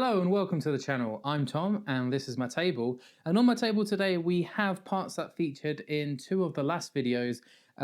Hello and welcome to the channel. I'm Tom and this is my table. And on my table today we have parts that featured in two of the last videos,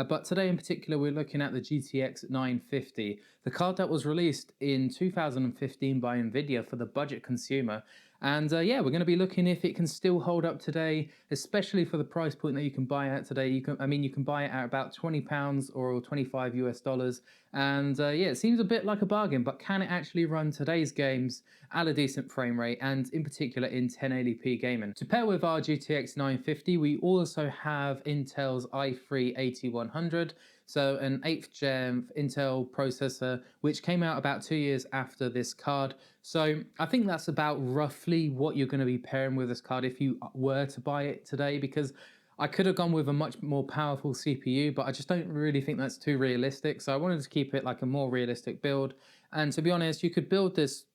but today in particular we're looking at the GTX 950, the card that was released in 2015 by Nvidia for the budget consumer. And yeah, we're going to be looking if it can still hold up today, especially for the price point that you can buy it today. You can buy it at about £20 or 25 US dollars. And yeah, it seems a bit like a bargain, but can it actually run today's games at a decent frame rate, and in particular in 1080p gaming? To pair with our GTX 950, we also have Intel's i3-8100, so an 8th gen Intel processor, which came out about 2 years after this card. So I think that's about roughly what you're going to be pairing with this card if you were to buy it today, because I could have gone with a much more powerful CPU, but I just don't really think that's too realistic. So I wanted to keep it like a more realistic build. And to be honest, you could build this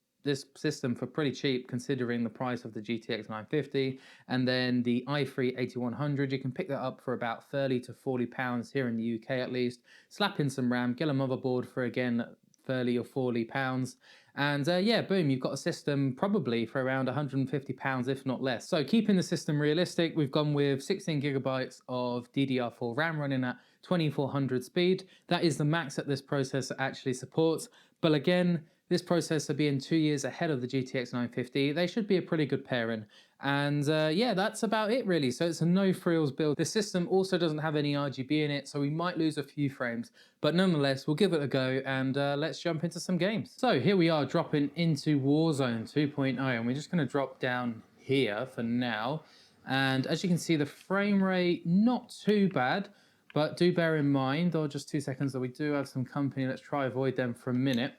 system for pretty cheap considering the price of the GTX 950, and then the i3-8100 you can pick that up for about 30 to 40 pounds here in the UK at least. Slap in some RAM, get a motherboard for again 30 or 40 pounds, and yeah, boom, you've got a system probably for around 150 pounds if not less. So keeping the system realistic, we've gone with 16 gigabytes of DDR4 RAM running at 2400 speed. That is the max that this processor actually supports, but again, this processor being 2 years ahead of the GTX 950, they should be a pretty good pairing. And yeah, that's about it really. So it's a no frills build. The system also doesn't have any RGB in it, so we might lose a few frames, but nonetheless, we'll give it a go and let's jump into some games. So here we are dropping into Warzone 2.0, and we're just gonna drop down here for now. And as you can see, the frame rate, not too bad, but do bear in mind, or just 2 seconds, that we do have some company. Let's try avoid them for a minute.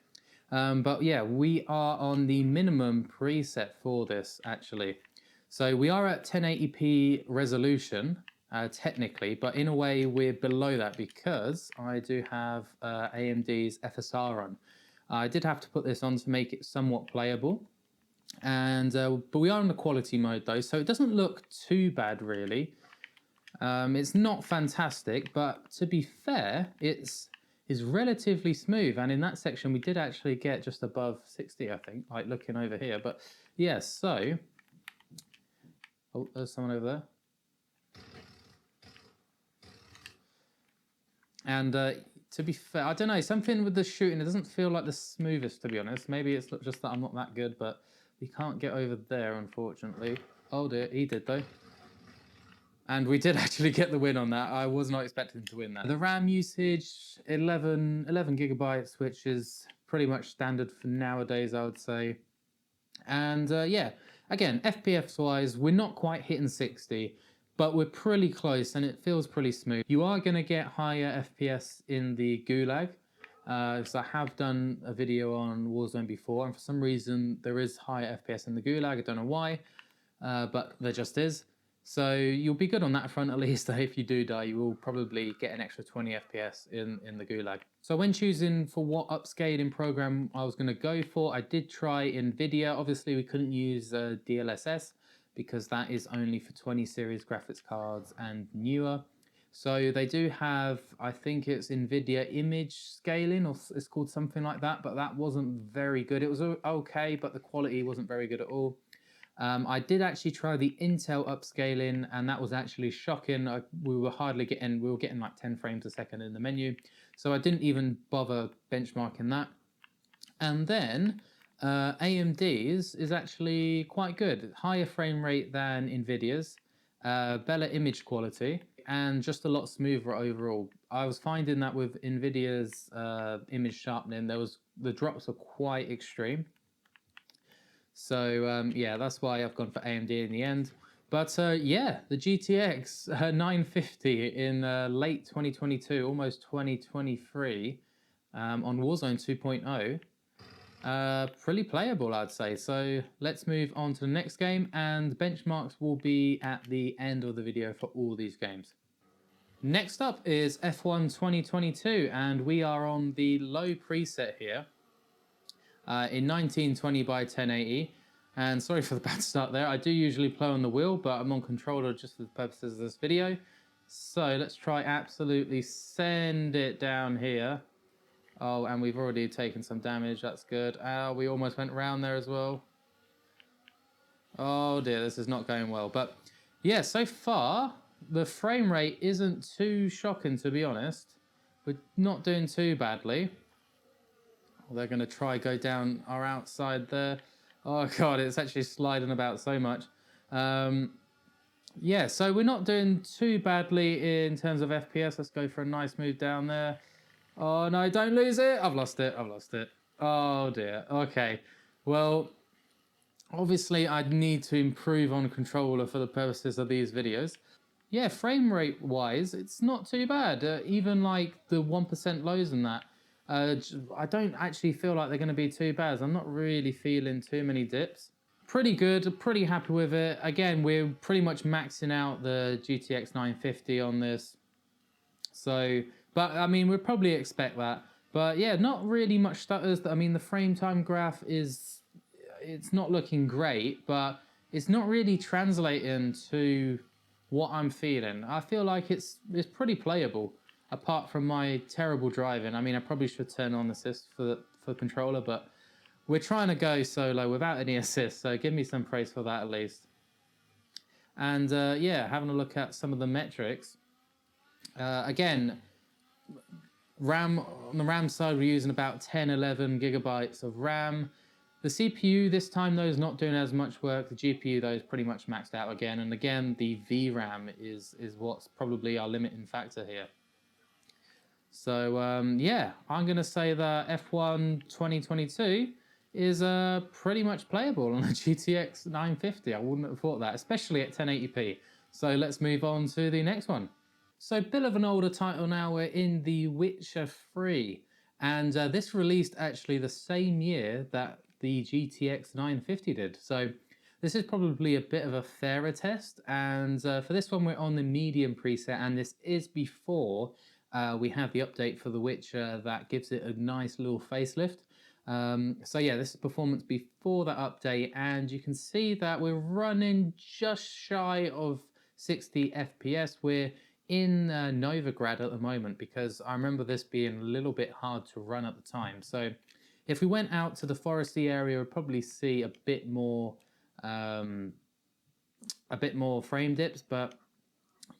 But yeah, we are on the minimum preset for this actually. So we are at 1080p resolution technically, but in a way we're below that because I do have AMD's FSR on. I did have to put this on to make it somewhat playable. And but we are in the quality mode though, so it doesn't look too bad really. It's not fantastic, but to be fair, it's relatively smooth, and in that section we did actually get just above 60, I think, like looking over here. But yeah, so oh, there's someone over there. And to be fair, I don't know, something with the shooting, it doesn't feel like the smoothest, to be honest. Maybe it's just that I'm not that good, but we can't get over there, unfortunately. Oh dear, he did though. And we did actually get the win on that. I was not expecting to win that. The RAM usage, 11 gigabytes, which is pretty much standard for nowadays, I would say. And yeah, again, FPS wise, we're not quite hitting 60, but we're pretty close and it feels pretty smooth. You are going to get higher FPS in the Gulag. So I have done a video on Warzone before, and for some reason there is higher FPS in the Gulag. I don't know why, but there just is. So you'll be good on that front at least. If you do die, you will probably get an extra 20 FPS in the Gulag. So when choosing for what upscaling program I was going to go for, I did try Nvidia. Obviously we couldn't use DLSS because that is only for 20 series graphics cards and newer. So they do have, I think it's Nvidia image scaling, or it's called something like that, but that wasn't very good. It was okay, but the quality wasn't very good at all. I did actually try the Intel upscaling, and that was actually shocking. We were getting like 10 frames a second in the menu, so I didn't even bother benchmarking that. And then AMD's is actually quite good, higher frame rate than Nvidia's, better image quality, and just a lot smoother overall. I was finding that with Nvidia's image sharpening, the drops are quite extreme. So yeah, that's why I've gone for AMD in the end. But yeah, the GTX 950 in late 2022, almost 2023, on Warzone 2.0, pretty playable, I'd say. So let's move on to the next game, and benchmarks will be at the end of the video for all these games. Next up is F1 2022, and we are on the low preset here. In 1920 by 1080, and sorry for the bad start there. I do usually play on the wheel, but I'm on controller just for the purposes of this video. So let's try absolutely send it down here. Oh, and we've already taken some damage. That's good. We almost went round there as well. Oh dear, this is not going well. But yeah, so far, the frame rate isn't too shocking, to be honest. We're not doing too badly. They're going to try go down our outside there. Oh god, it's actually sliding about so much. Yeah, so we're not doing too badly in terms of FPS. Let's go for a nice move down there. Oh no, don't lose it. I've lost it. I've lost it. Oh dear. Okay. Well, obviously I'd need to improve on controller for the purposes of these videos. Yeah, frame rate wise, it's not too bad. Even like the 1% lows and that. I don't actually feel like they're going to be too bad. I'm not really feeling too many dips. Pretty good, pretty happy with it. Again, we're pretty much maxing out the GTX 950 on this. So, but I mean, we'd probably expect that. But yeah, not really much stutters. I mean, the frame time graph it's not looking great, but it's not really translating to what I'm feeling. I feel like it's pretty playable, apart from my terrible driving. I mean, I probably should turn on assist for controller, but we're trying to go solo without any assist, so give me some praise for that at least. And yeah, having a look at some of the metrics. Again, RAM on the RAM side, we're using about 10, 11 gigabytes of RAM. The CPU this time though is not doing as much work. The GPU though is pretty much maxed out again. And again, the VRAM is what's probably our limiting factor here. So yeah, I'm going to say that F1 2022 is pretty much playable on a GTX 950. I wouldn't have thought that, especially at 1080p. So let's move on to the next one. So a bit of an older title now, we're in The Witcher 3. And this released actually the same year that the GTX 950 did. So this is probably a bit of a fairer test. And for this one, we're on the medium preset, and this is before we have the update for The Witcher that gives it a nice little facelift. So yeah, this is performance before that update, and you can see that we're running just shy of 60 FPS. We're in Novigrad at the moment because I remember this being a little bit hard to run at the time. So if we went out to the foresty area, we'd probably see a bit more frame dips, but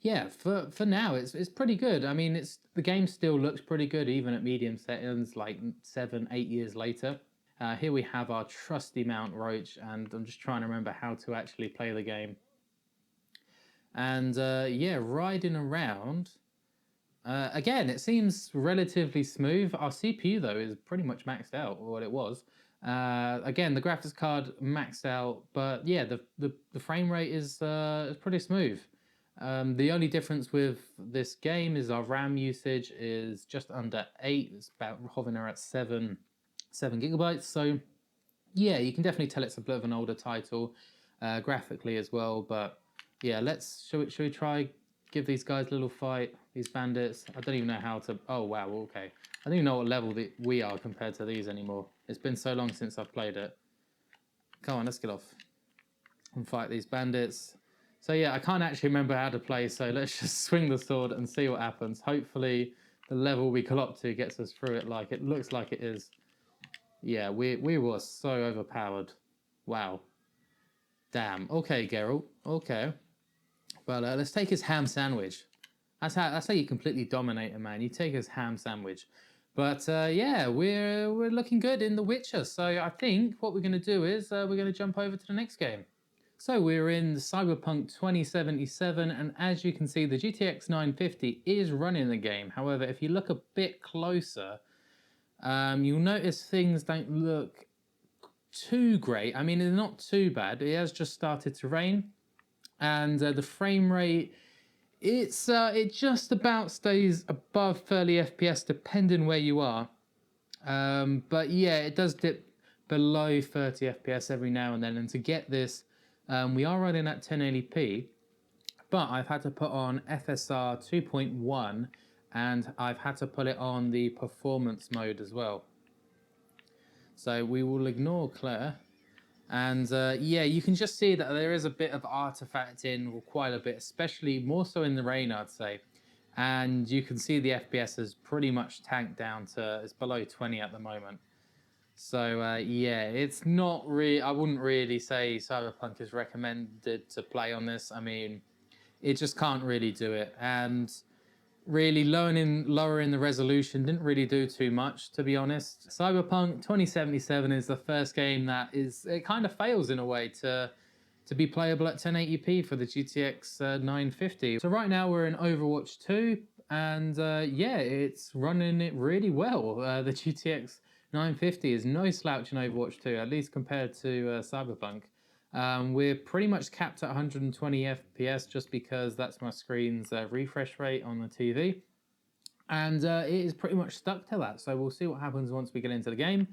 yeah, for now it's pretty good. I mean, the game still looks pretty good even at medium settings, like 7-8 years later. Here we have our trusty Mount Roach, and I'm just trying to remember how to actually play the game. And yeah, riding around. Again, it seems relatively smooth. Our CPU though is pretty much maxed out, or what it was. Again, the graphics card maxed out, but yeah, the frame rate is pretty smooth. The only difference with this game is our RAM usage is just under 8. It's about hovering at 7 gigabytes. So yeah, you can definitely tell it's a bit of an older title, graphically as well. But yeah, should we try give these guys a little fight, these bandits? I don't even know how to. Oh wow, okay. I don't even know what level we are compared to these anymore. It's been so long since I've played it. Come on, let's get off and fight these bandits. So yeah, I can't actually remember how to play, so let's just swing the sword and see what happens. Hopefully the level we go up to gets us through it like it looks like it is. Yeah, we were so overpowered. Wow. Damn. Okay, Geralt. Okay. Well, let's take his ham sandwich. That's how you completely dominate a man. You take his ham sandwich. But yeah, we're looking good in The Witcher. So I think what we're going to do is we're going to jump over to the next game. So we're in Cyberpunk 2077, and as you can see, the GTX 950 is running the game. However, if you look a bit closer, you'll notice things don't look too great. I mean, they're not too bad. It has just started to rain, and the frame rate, it just about stays above 30 FPS depending where you are. But yeah, it does dip below 30 FPS every now and then. And to get this, we are running at 1080p, but I've had to put on FSR 2.1, and I've had to put it on the performance mode as well. So we will ignore Claire. And yeah, you can just see that there is a bit of artifact in, quite a bit, especially more so in the rain, I'd say. And you can see the FPS has pretty much tanked down to, it's below 20 at the moment. So yeah, it's not really, I wouldn't really say Cyberpunk is recommended to play on this. I mean, it just can't really do it. And really lowering the resolution didn't really do too much, to be honest. Cyberpunk 2077 is the first game that it kind of fails in a way to be playable at 1080p for the GTX 950. So right now we're in Overwatch 2, and yeah, it's running it really well. The GTX 950 is no slouch in Overwatch 2, at least compared to Cyberpunk. We're pretty much capped at 120 FPS just because that's my screen's refresh rate on the TV. And it is pretty much stuck to that. So we'll see what happens once we get into the game.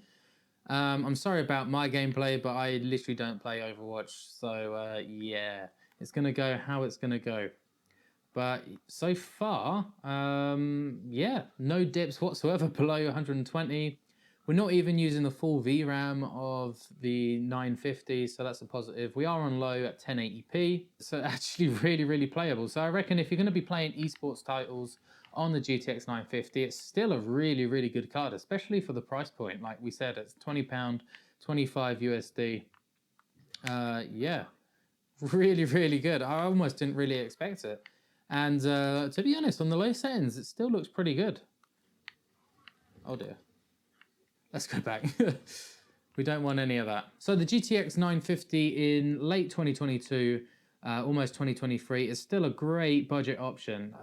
I'm sorry about my gameplay, but I literally don't play Overwatch. So yeah, it's going to go how it's going to go. But so far, yeah, no dips whatsoever below 120. We're not even using the full VRAM of the 950, so that's a positive. We are on low at 1080p, so actually really, really playable. So I reckon if you're going to be playing esports titles on the GTX 950, it's still a really, really good card, especially for the price point. Like we said, it's £20, 25 USD. Yeah, really, really good. I almost didn't really expect it. And to be honest, on the low settings, it still looks pretty good. Oh dear. Let's go back. We don't want any of that. So the GTX 950 in late 2022, almost 2023, is still a great budget option,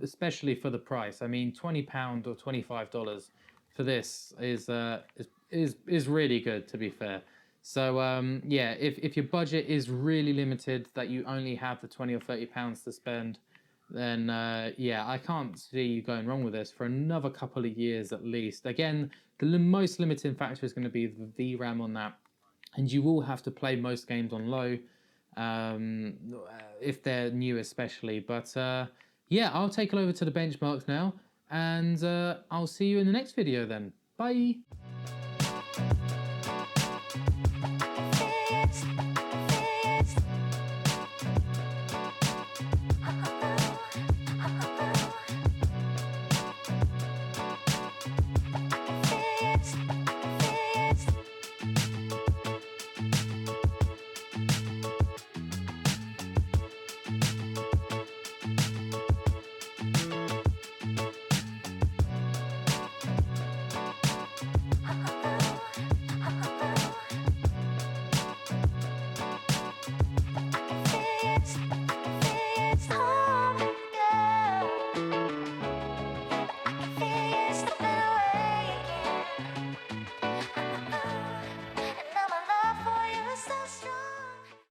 especially for the price. I mean, £20 or $25 for this is really good, to be fair. So yeah, if your budget is really limited, that you only have the 20 or £30 to spend, then yeah, I can't see you going wrong with this for another couple of years at least. Again, the most limiting factor is going to be the VRAM on that, and you will have to play most games on low, if they're new especially. But yeah, I'll take it over to the benchmarks now, and I'll see you in the next video then. Bye!